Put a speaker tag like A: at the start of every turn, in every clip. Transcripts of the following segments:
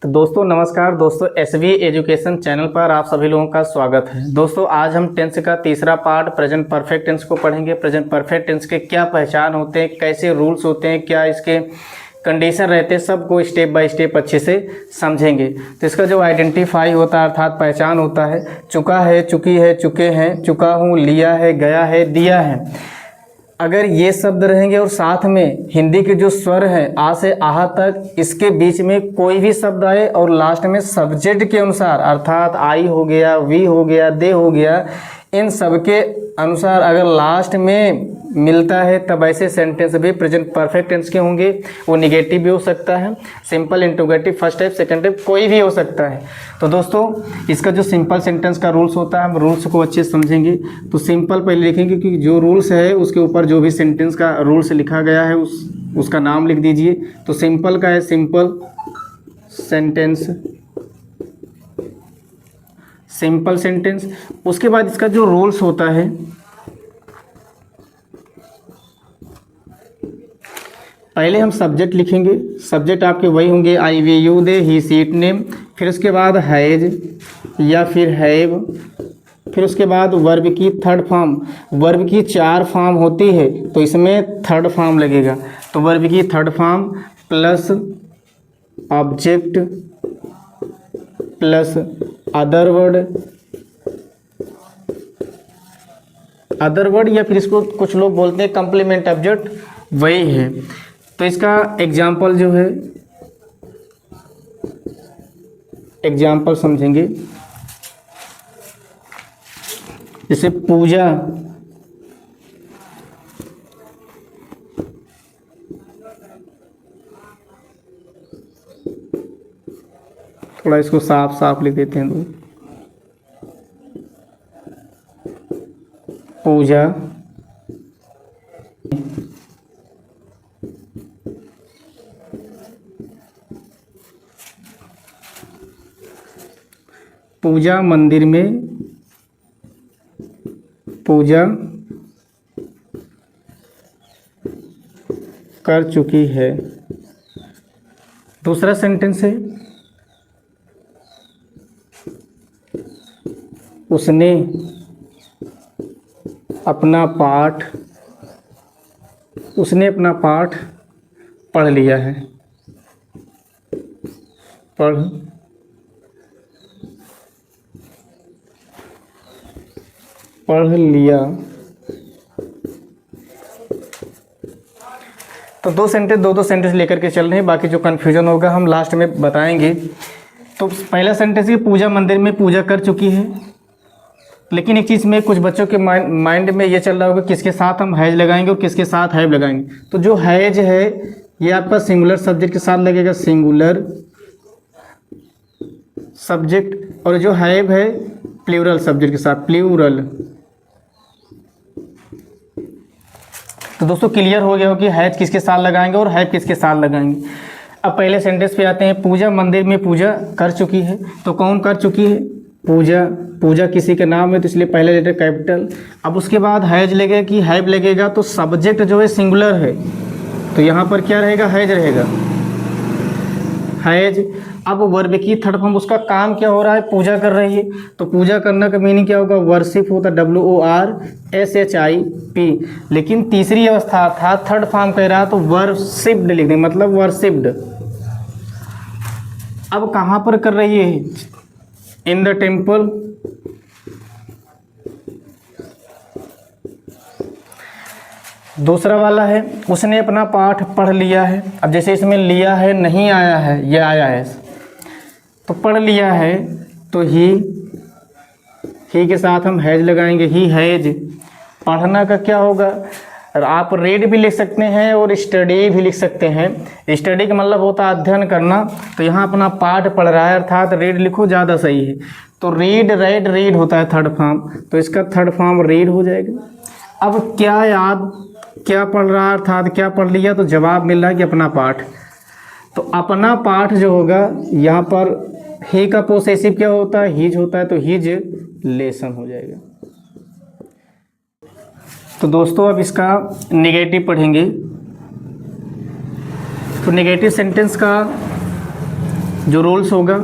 A: तो दोस्तों नमस्कार दोस्तों, एसवी एजुकेशन चैनल पर आप सभी लोगों का स्वागत है। दोस्तों आज हम टेंस का तीसरा पार्ट प्रेजेंट परफेक्ट टेंस को पढ़ेंगे। प्रेजेंट परफेक्ट टेंस के क्या पहचान होते हैं, कैसे रूल्स होते हैं, क्या इसके कंडीशन रहते हैं, सबको स्टेप बाय स्टेप अच्छे से समझेंगे। तो इसका जो आइडेंटिफाई होता है अर्थात पहचान होता है, चुका है, चुकी है, चुके हैं, चुका हूँ, लिया है, गया है, दिया है। अगर ये शब्द रहेंगे और साथ में हिंदी के जो स्वर हैं आ से आह तक, इसके बीच में कोई भी शब्द आए और लास्ट में सब्जेक्ट के अनुसार अर्थात आई हो गया, वी हो गया, दे हो गया, इन सब के अनुसार अगर लास्ट में मिलता है तब ऐसे सेंटेंस भी प्रेजेंट परफेक्ट टेंस के होंगे। वो निगेटिव भी हो सकता है, simple, interrogative, first type, second type, कोई भी हो सकता है। तो दोस्तों इसका जो सिंपल सेंटेंस का रूल्स होता है, हम रूल्स को अच्छे से समझेंगे। तो सिंपल पहले लिखेंगे कि जो रूल्स है उसके ऊपर जो भी सेंटेंस का रूल्स लिखा गया है उसका नाम लिख दीजिए। तो सिंपल का है सिंपल सेंटेंस, सिंपल सेंटेंस। उसके बाद इसका जो रूल्स होता है, पहले हम सब्जेक्ट लिखेंगे। सब्जेक्ट आपके वही होंगे I, we, you, they, he, she, it, name. फिर उसके बाद हैज या फिर हैव। फिर उसके बाद वर्ब की थर्ड फॉर्म। वर्ब की 4 फॉर्म होती है तो इसमें थर्ड फॉर्म लगेगा। तो वर्ब की third form plus object plus other word, other word या फिर इसको कुछ लोग बोलते हैं कंप्लीमेंट ऑब्जेक्ट, वही है। तो इसका एग्जाम्पल जो है, एग्जाम्पल समझेंगे। जैसे पूजा, थोड़ा इसको साफ साफ लिख देते हैं। तो पूजा, पूजा मंदिर में पूजा कर चुकी है। दूसरा सेंटेंस है उसने अपना पाठ, उसने अपना पाठ पढ़ लिया है। पढ़ लिया। तो दो सेंटेंस लेकर के चल रहे हैं, बाकी जो कन्फ्यूजन होगा हम लास्ट में बताएंगे। तो पहला सेंटेंस ये पूजा मंदिर में पूजा कर चुकी है। लेकिन एक चीज़ में कुछ बच्चों के माइंड में ये चल रहा होगा किसके साथ हम हैज लगाएंगे और किसके साथ हैव लगाएंगे। तो जो हैज है ये आपका सिंगुलर सब्जेक्ट के साथ लगेगा, सिंगुलर सब्जेक्ट, और जो हैव है प्लूरल सब्जेक्ट के साथ, प्लूरल। तो दोस्तों क्लियर हो गया हो कि हैज किसके साथ लगाएंगे और हैव किसके साथ लगाएंगे। अब पहले सेंटेंस पे आते हैं। पूजा मंदिर में पूजा कर चुकी है। तो कौन कर चुकी है? पूजा। पूजा किसी के नाम है तो इसलिए पहले लेटर कैपिटल। अब उसके बाद हैज लगेगा कि हैव लगेगा, तो सब्जेक्ट जो है सिंगुलर है तो यहाँ पर क्या रहेगा? हैज रहेगा, हैज। अब वर्ब की थर्ड फॉर्म, उसका काम क्या हो रहा है? पूजा कर रही है। तो पूजा करना का मीनिंग क्या होगा? वर्शिप होता, WORSHIP। लेकिन तीसरी अवस्था था, थर्ड फॉर्म कह रहा तो वर्शिप्ड लिख दें, मतलब वर्शिप्ड। अब कहाँ पर कर रही है? In the temple. दूसरा वाला है उसने अपना पाठ पढ़ लिया है। अब जैसे इसमें लिया है नहीं आया है, ये आया है, तो पढ़ लिया है तो ही के साथ हम हैज लगाएंगे, ही हैज। पढ़ना का क्या होगा? आप रीड भी लिख सकते हैं और स्टडी भी लिख सकते हैं। स्टडी का मतलब होता है अध्ययन करना, तो यहाँ अपना पाठ पढ़ रहा है अर्थात रीड लिखो, ज़्यादा सही है। तो रीड, राइट, रीड होता है थर्ड फॉर्म, तो इसका थर्ड फॉर्म रीड हो जाएगा। अब क्या याद, क्या पढ़ रहा है अर्थात क्या पढ़ लिया, तो जवाब मिल रहा है कि अपना पाठ। तो अपना पाठ जो होगा यहाँ पर ही का पोसेसिव क्या होता है? हीज होता है, तो हीज लेसन हो जाएगा। तो दोस्तों अब इसका नेगेटिव पढ़ेंगे। तो नेगेटिव सेंटेंस का जो रूल्स होगा,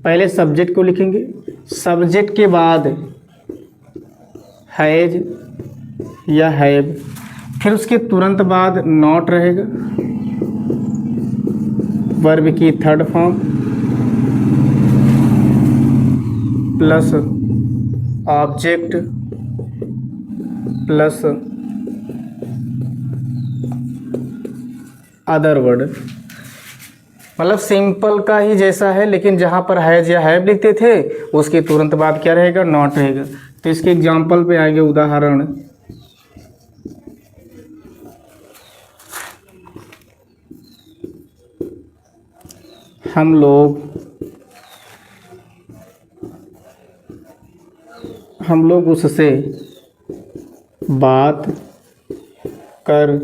A: पहले सब्जेक्ट को लिखेंगे, सब्जेक्ट के बाद हैज या हैव, फिर उसके तुरंत बाद नॉट रहेगा, वर्ब की third form plus object plus other word. मतलब सिंपल का ही जैसा है, लेकिन जहाँ पर हैज या हैव लिखते थे उसके तुरंत बाद क्या रहेगा, नॉट रहेगा। तो इसके एग्जाम्पल पे आएंगे, उदाहरण, हम लोग उससे बात कर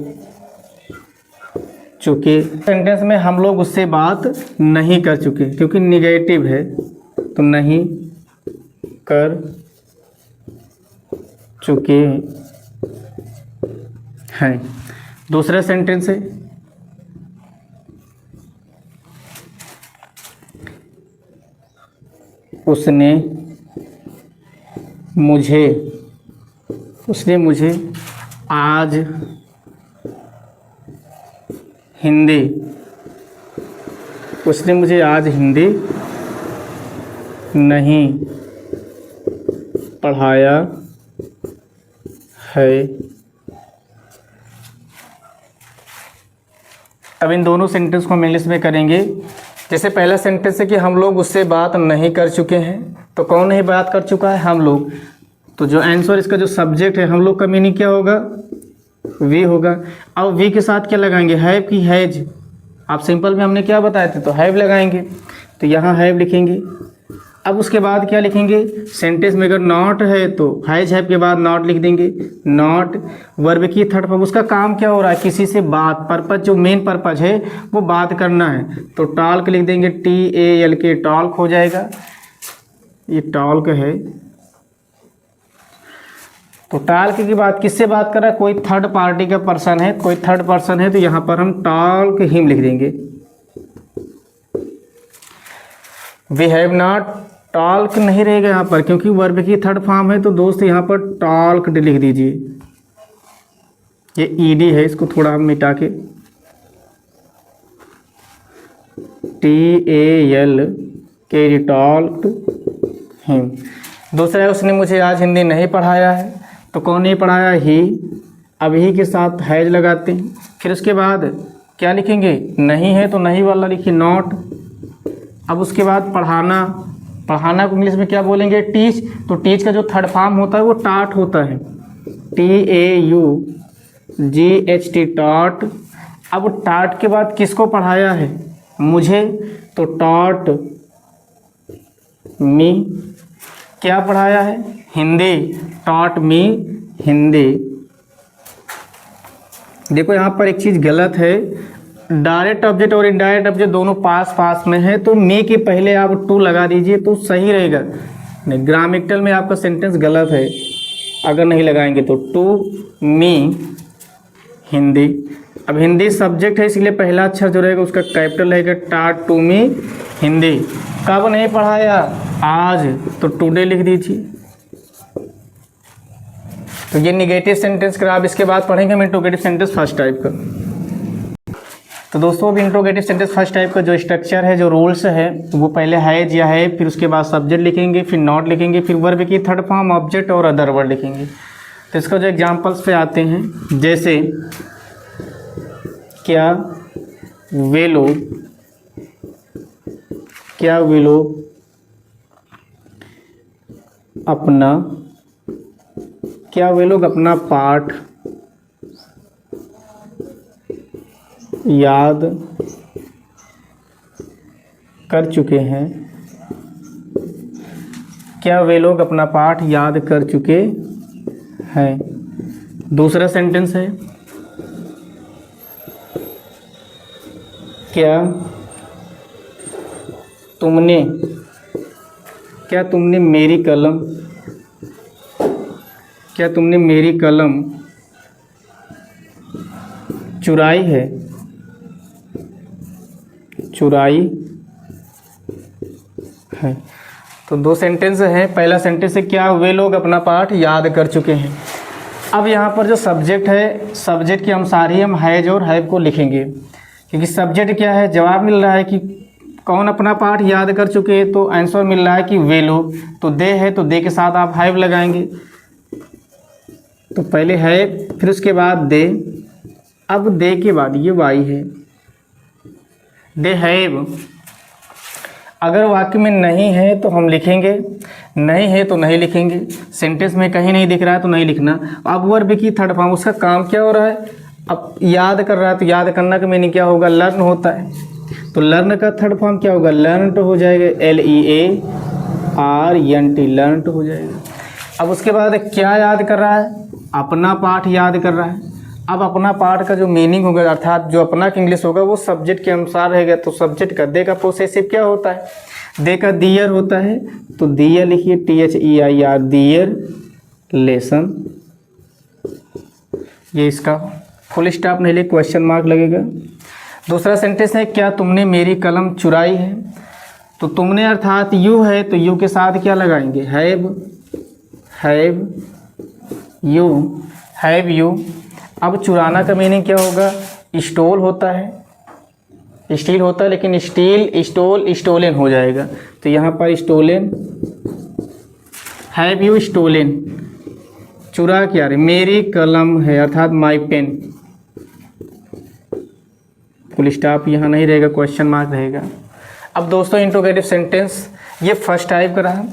A: चुके। सेंटेंस में हम लोग उससे बात नहीं कर चुके, क्योंकि निगेटिव है तो नहीं कर चुके हैं। दूसरा सेंटेंस है, उसने मुझे आज हिंदी नहीं पढ़ाया है। अब इन दोनों सेंटेंस को हम इंग्लिश में करेंगे। जैसे पहला सेंटेंस है कि हम लोग उससे बात नहीं कर चुके हैं, तो कौन नहीं बात कर चुका है, हम लोग। तो जो आंसर, इसका जो सब्जेक्ट है हम लोग का मीनिंग क्या होगा, वी होगा। अब वी के साथ क्या लगाएंगे, हैव की हैज। आप सिंपल में हमने क्या बताए थे, तो हैव लगाएंगे, तो यहाँ हैव लिखेंगे। अब उसके बाद क्या लिखेंगे, सेंटेंस में अगर नॉट है तो हैज हैव के बाद नॉट लिख देंगे। नॉट वर्ब की थर्ड फॉर्म, उसका काम क्या हो रहा है, किसी से बात, पर्पज जो मेन पर्पज है वो बात करना है, तो टॉल्क लिख देंगे, TALK, टॉल्क हो जाएगा। ये टॉल्क है, तो टॉल्क की बात किससे बात कर रहा है, कोई थर्ड पार्टी का पर्सन है, कोई थर्ड पर्सन है, तो यहाँ पर हम टॉल्क हिम लिख देंगे। वी हैव नॉट, टॉल्क नहीं रहेगा यहाँ पर, क्योंकि वर्ब की थर्ड फॉर्म है, तो दोस्त यहाँ पर टॉल्क लिख दीजिए। ये ED है, इसको थोड़ा हम मिटा के TALK, टॉल्क हिम। दूसरा है, उसने मुझे आज हिंदी नहीं पढ़ाया है, तो कौन नहीं पढ़ाया, ही। अब ही के साथ हैज लगाते हैं। फिर उसके बाद क्या लिखेंगे, नहीं है तो नहीं वाला लिखिए, नॉट। अब उसके बाद पढ़ाना को इंग्लिश में क्या बोलेंगे, टीच। तो टीच का जो थर्ड फॉर्म होता है वो टाट होता है, TAUGHT, टाट। अब टाट के बाद किसको पढ़ाया है, मुझे, तो टॉट मी। क्या पढ़ाया है, हिंदी, टॉट मी हिंदी। देखो यहाँ पर एक चीज़ गलत है, डायरेक्ट ऑब्जेक्ट और इनडायरेक्ट ऑब्जेक्ट दोनों पास पास में है, तो मी के पहले आप टू लगा दीजिए तो सही रहेगा। नहीं, ग्रामेटिकल में आपका सेंटेंस गलत है अगर नहीं लगाएंगे तो। To me Hindi. अब हिंदी सब्जेक्ट है, इसलिए पहला अक्षर जो रहेगा उसका कैपिटल रहेगा, टाट टू मी हिंदी। कब नहीं पढ़ाया, आज, तो टुडे लिख दीजिए। तो ये निगेटिव सेंटेंस का आप इसके बाद पढ़ेंगे हम इंट्रोगेटिव सेंटेंस फर्स्ट टाइप का। तो दोस्तों अभी इंट्रोगेटिव सेंटेंस फर्स्ट टाइप का जो स्ट्रक्चर है, जो रूल्स है, वो पहले हैज या है, फिर उसके बाद सब्जेक्ट लिखेंगे, फिर नॉट लिखेंगे, फिर वर्ब की थर्ड फॉर्म, ऑब्जेक्ट और अदर वर्ड लिखेंगे। तो इसका जो एग्जांपल्स पे आते हैं, जैसे क्या वे लोग अपना पाठ याद कर चुके हैं। क्या वे लोग अपना पाठ याद कर चुके हैं। दूसरा सेंटेंस है, क्या तुमने मेरी कलम चुराई है। चुराई है। तो दो सेंटेंस हैं। पहला सेंटेंस है क्या, वे लोग अपना पाठ याद कर चुके हैं। अब यहाँ पर जो सब्जेक्ट है, सब्जेक्ट के अनुसार ही हम हैज और हैव को लिखेंगे, क्योंकि सब्जेक्ट क्या है, जवाब मिल रहा है कि कौन अपना पाठ याद कर चुके हैं, तो आंसर मिल रहा है कि वे लोग। तो दे है तो दे के साथ आप हैव लगाएंगे। तो पहले है, फिर उसके बाद दे। अब दे के बाद ये वाई है, दे हैव। अगर वाक्य में नहीं है तो हम लिखेंगे, नहीं है तो नहीं लिखेंगे। सेंटेंस में कहीं नहीं दिख रहा है तो नहीं लिखना। अब वर्ब की थर्ड फॉर्म, उसका काम क्या हो रहा है, अब याद कर रहा है, तो याद करना का मीनिंग क्या होगा, लर्न होता है। तो लर्न का थर्ड फॉर्म क्या होगा, लर्नड हो जाएगा, LEARNT, लर्नड हो जाएगा। अब उसके बाद क्या याद कर रहा है, अपना पाठ याद कर रहा है। अब अपना पाठ का जो मीनिंग होगा, अर्थात जो अपना का इंग्लिश होगा, वो सब्जेक्ट के अनुसार रहेगा। तो सब्जेक्ट का दे का पोसेसिव क्या होता है, दे का दियर होता है। तो दियर लिखिए, THEIR, दियर लेसन। ये इसका फुल स्टॉप नहीं लिख, क्वेश्चन मार्क लगेगा। दूसरा सेंटेंस है क्या तुमने मेरी कलम चुराई है। तो तुमने अर्थात यू है, तो यू के साथ क्या लगाएंगे, हैव यू। अब चुराना का मीनिंग क्या होगा, स्टोल होता है, स्टील होता है, लेकिन स्टोलन हो जाएगा। तो यहाँ पर स्टोलन, हैव यू स्टोलन, चुरा क्या रे, मेरी कलम है, अर्थात माई पेन। फुल स्टॉप यहाँ नहीं रहेगा, क्वेश्चन मार्क रहेगा। अब दोस्तों इंट्रोगेटिव सेंटेंस ये फर्स्ट टाइप का रहा।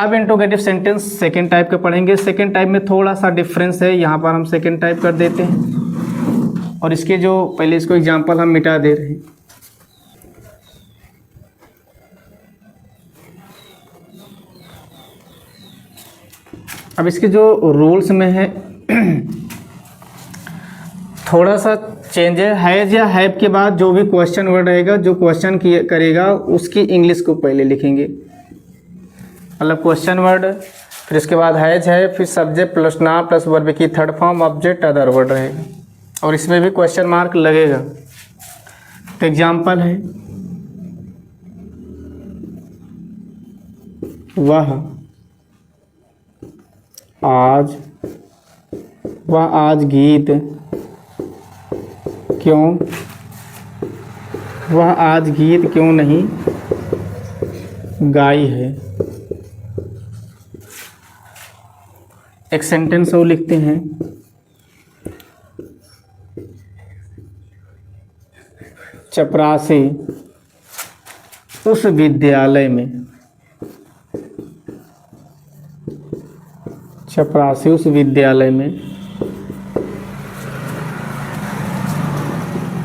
A: अब इंट्रोगेटिव सेंटेंस सेकेंड टाइप का पढ़ेंगे। सेकेंड टाइप में थोड़ा सा डिफरेंस है, यहाँ पर हम सेकेंड टाइप कर देते हैं, और इसके जो पहले इसको एग्जांपल हम मिटा दे रहे हैं। अब इसके जो रूल्स में है थोड़ा सा चेंज है। हैज या हैव के बाद जो भी क्वेश्चन वर्ड रहेगा, जो क्वेश्चन करेगा उसकी इंग्लिश को पहले लिखेंगे, मतलब क्वेश्चन वर्ड, फिर इसके बाद हैज है, फिर subject plus noun plus verb की third form object other word रहेगा, और इसमें भी क्वेश्चन मार्क लगेगा। तो एग्जाम्पल है, वह आज गीत क्यों नहीं गाई है। एक सेंटेंस और लिखते हैं, चपरासी उस विद्यालय में, चपरासी उस विद्यालय में,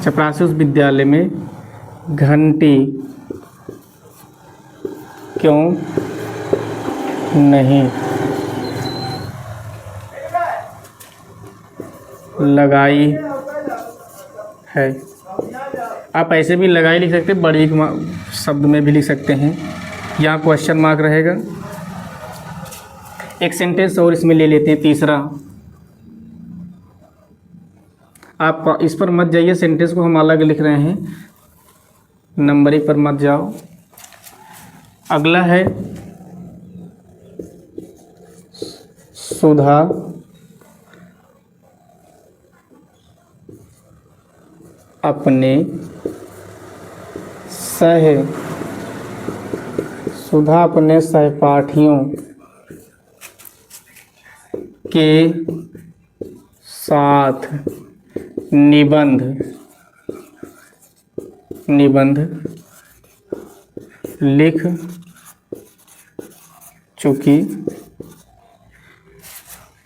A: चपरासी उस विद्यालय में घंटी क्यों नहीं लगाई है। आप ऐसे भी लगाई लिख सकते हैं, बड़ी शब्द में भी लिख सकते हैं, यहाँ क्वेश्चन मार्क रहेगा। एक सेंटेंस और इसमें ले लेते हैं, तीसरा। आप इस पर मत जाइए, सेंटेंस को हम अलग लिख रहे हैं, नंबरिंग पर मत जाओ। अगला है सुधा अपने सहपाठियों के साथ निबंध लिख चुकी।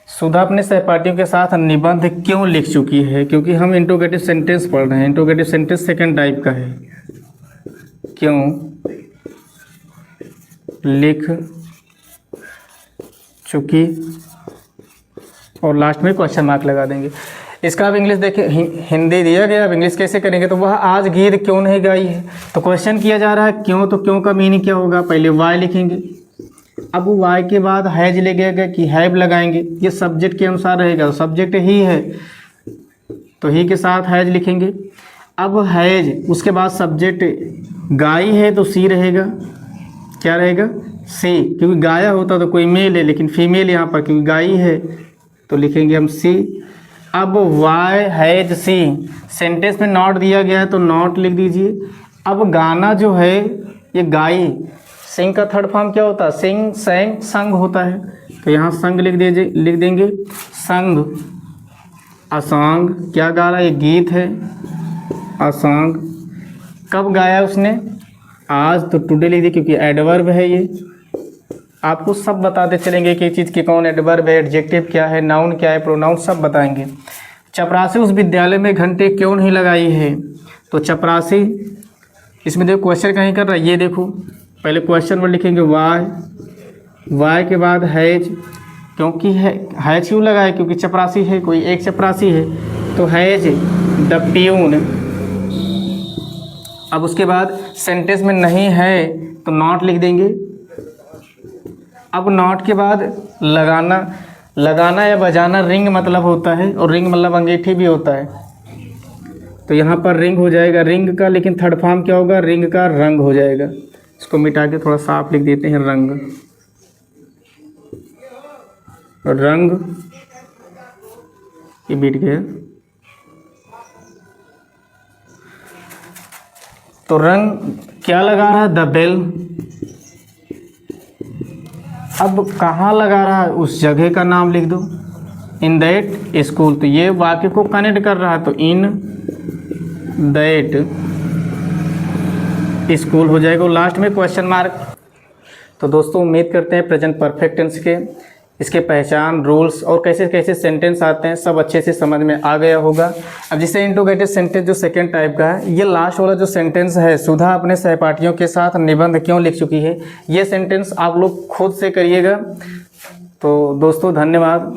A: सुधा अपने सहपाठियों के साथ निबंध क्यों लिख चुकी है, क्योंकि हम इंट्रोगेटिव सेंटेंस पढ़ रहे हैं। इंट्रोगेटिव सेंटेंस सेकंड टाइप का है, क्यों लिख चुकी, और लास्ट में क्वेश्चन मार्क लगा देंगे। इसका आप इंग्लिश देखिए, हिंदी दिया गया, अब इंग्लिश कैसे करेंगे। तो वह आज गीत क्यों नहीं गाई है, तो क्वेश्चन किया जा रहा है क्यों, तो क्यों का मीनिंग क्या होगा, पहले वाई लिखेंगे। अब वाई के बाद हैज लगेगा कि हैव लगाएंगे, ये सब्जेक्ट के अनुसार रहेगा, सब्जेक्ट ही है तो ही के साथ हैज लिखेंगे। अब हैज, उसके बाद सब्जेक्ट गाय है तो सी रहेगा, क्या रहेगा, सी, क्योंकि गाया होता तो कोई मेल है, लेकिन फीमेल यहाँ पर क्योंकि गाय है तो लिखेंगे हम सी। अब वाई हैज सी, सेंटेंस में नॉट दिया गया है तो नॉट लिख दीजिए। अब गाना जो है ये गाई, सिंग का थर्ड फॉर्म क्या होता है, सिंग, सैंग, संग होता है, तो यहाँ संग लिख देंगे, संग। असॉन्ग, क्या गा रहा है, ये गीत है, असॉन्ग। कब गाया उसने, आज, तो टुडे लिख दिए क्योंकि एडवर्ब है ये। आपको सब बताते चलेंगे कि चीज़ की कौन एडवर्ब है, एडजेक्टिव क्या है, नाउन क्या है, प्रोनाउन सब बताएंगे। चपरासी उस विद्यालय में घंटे क्यों नहीं लगाई है, तो चपरासी, इसमें देखो क्वेश्चन कहीं कर रहा है, ये देखो पहले क्वेश्चन वर्ड लिखेंगे वाई, वाई के बाद हैज, क्योंकि हैज क्यों लगा है, क्योंकि चपरासी है, कोई एक चपरासी है, तो हैज द प्यून। अब उसके बाद सेंटेंस में नहीं है तो नॉट लिख देंगे। अब नॉट के बाद लगाना, लगाना या बजाना रिंग मतलब होता है, और रिंग मतलब अंगीठी भी होता है, तो यहाँ पर रिंग हो जाएगा रिंग का, लेकिन थर्ड फॉर्म क्या होगा, रिंग का रंग हो जाएगा। इसको मिटा के थोड़ा साफ लिख देते हैं, रंग, रंग, ये बीट गया, तो रंग क्या लगा रहा है, द बेल। अब कहाँ लगा रहा है, उस जगह का नाम लिख दो, इन दैट स्कूल, तो ये वाक्य को कनेक्ट कर रहा है, तो इन दैट स्कूल हो जाएगा, लास्ट में क्वेश्चन मार्क। तो दोस्तों उम्मीद करते हैं प्रेजेंट परफेक्ट टेंस के इसके पहचान, रूल्स और कैसे कैसे सेंटेंस आते हैं सब अच्छे से समझ में आ गया होगा। अब जिसे इंट्रोगेटिव सेंटेंस जो सेकंड टाइप का है, ये लास्ट वाला जो सेंटेंस है, सुधा अपने सहपाठियों के साथ निबंध क्यों लिख चुकी है, ये सेंटेंस आप लोग खुद से करिएगा। तो दोस्तों धन्यवाद।